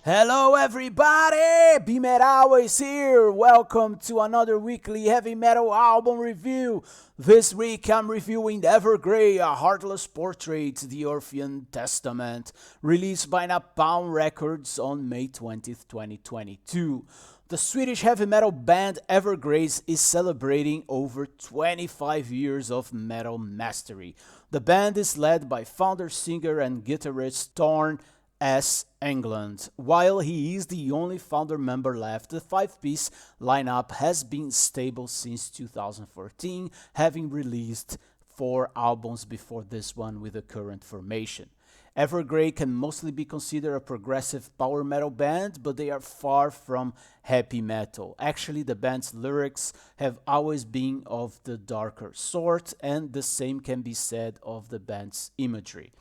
Hello everybody, BeMetalways here. Welcome to another weekly heavy metal album review. This week I'm reviewing Evergrey, a Heartless portrait, the Orphean Testament, released by Napalm Records on May 20th, 2022. The Swedish heavy metal band Evergrey is celebrating over 25 years of metal mastery. The band is led by founder, singer and guitarist Thorn S. England. While he is the only founder member left, the five-piece lineup has been stable since 2014, having released 4 albums before this one with the current formation. Evergrey can mostly be considered a progressive power metal band, but they are far from happy metal. Actually, the band's lyrics have always been of the darker sort, and the same can be said of the band's imagery.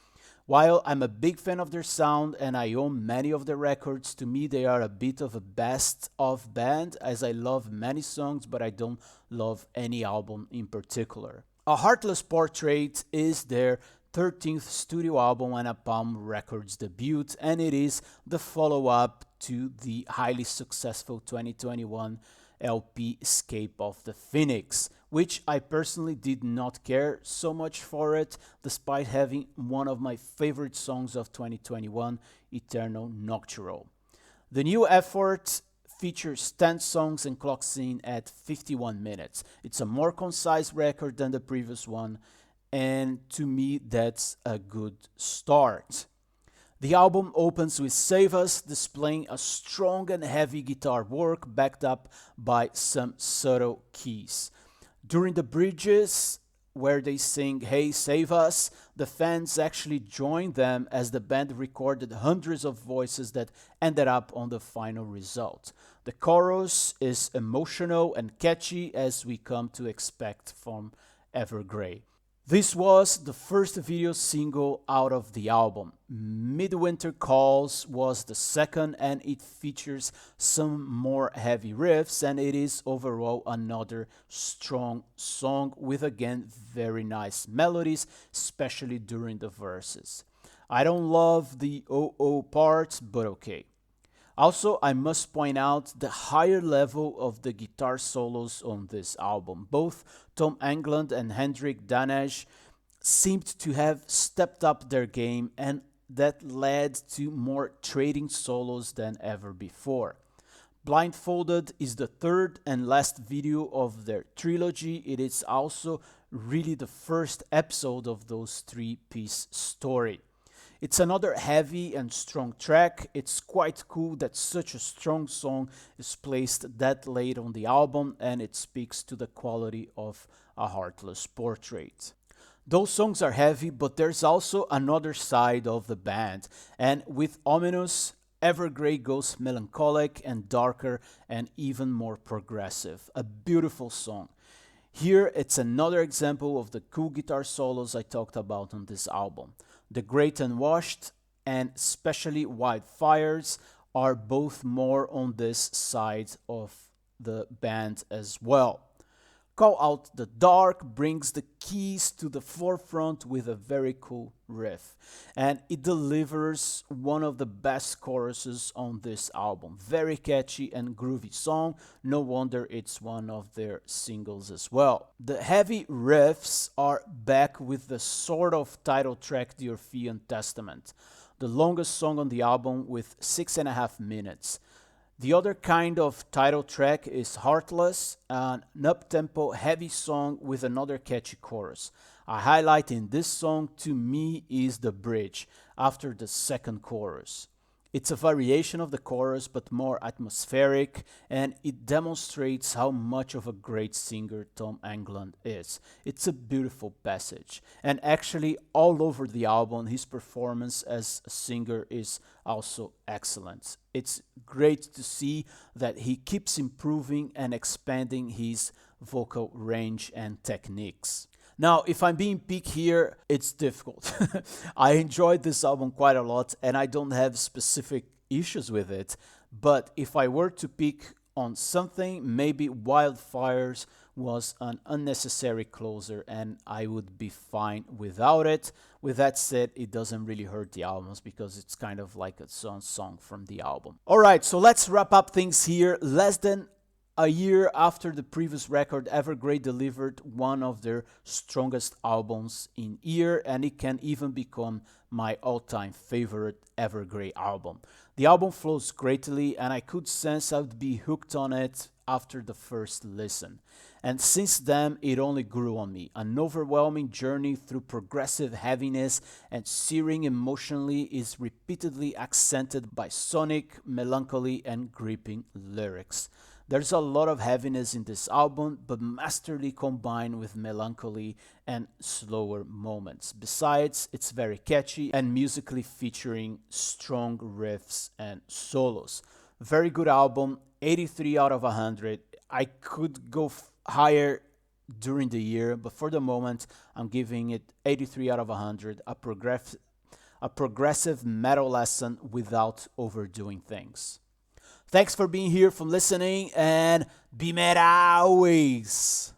While I'm a big fan of their sound and I own many of their records, to me they are a bit of a best-of band, as I love many songs but I don't love any album in particular. A Heartless Portrait is their 13th studio album and a Napalm Records debut, and it is the follow-up to the highly successful 2021 LP Escape of the Phoenix, which I personally did not care so much for it, despite having one of my favorite songs of 2021, Eternal Noctural. The new effort features 10 songs and clocks in at 51 minutes. It's a more concise record than the previous one, and to me that's a good start. The album opens with Save Us, displaying a strong and heavy guitar work backed up by some subtle keys. During the bridges, where they sing "Hey, Save Us," the fans actually joined them as the band recorded hundreds of voices that ended up on the final result. The chorus is emotional and catchy, as we come to expect from Evergrey. This was the first video single out of the album. Midwinter Calls was the second, and it features some more heavy riffs, and it is overall another strong song with again very nice melodies, especially during the verses. I don't love the oh parts, but okay. Also, I must point out the higher level of the guitar solos on this album. Both Tom Englund and Hendrik Danaj seemed to have stepped up their game, and that led to more trading solos than ever before. Blindfolded is the third and last video of their trilogy. It is also really the first episode of those 3-piece story. It's another heavy and strong track. It's quite cool that such a strong song is placed that late on the album, and it speaks to the quality of A Heartless Portrait. Those songs are heavy, but there's also another side of the band, and with Ominous, Evergrey goes melancholic and darker and even more progressive. A beautiful song. Here, it's another example of the cool guitar solos I talked about on this album. The Great Unwashed and especially Wildfires are both more on this side of the band as well. Call Out the Dark brings the keys to the forefront with a very cool riff, and it delivers one of the best choruses on this album. Very catchy and groovy song, no wonder it's one of their singles as well. The heavy riffs are back with the sort of title track, The Orphean Testament, the longest song on the album with 6.5 minutes. The other kind of title track is Heartless, an up-tempo heavy song with another catchy chorus. A highlight in this song to me is the bridge after the second chorus. It's a variation of the chorus but more atmospheric, and it demonstrates how much of a great singer Tom Englund is. It's a beautiful passage, and actually all over the album his performance as a singer is also excellent. It's great to see that he keeps improving and expanding his vocal range and techniques. Now, if I'm being picky here, it's difficult. I enjoyed this album quite a lot, and I don't have specific issues with it. But if I were to pick on something, maybe Wildfires was an unnecessary closer and I would be fine without it. With that said, it doesn't really hurt the albums because it's kind of like a song from the album. Alright, so let's wrap up things here. Less than a year after the previous record, Evergrey delivered one of their strongest albums in year, and it can even become my all-time favorite Evergrey album. The album flows greatly, and I could sense I would be hooked on it after the first listen. And since then, it only grew on me. An overwhelming journey through progressive heaviness and searing emotionally is repeatedly accented by sonic melancholy and gripping lyrics. There's a lot of heaviness in this album, but masterly combined with melancholy and slower moments. Besides, it's very catchy and musically featuring strong riffs and solos. Very good album, 83 out of 100. I could go higher during the year, but for the moment, I'm giving it 83 out of 100, a progressive metal lesson without overdoing things. Thanks for being here, for listening, and BeMetalways.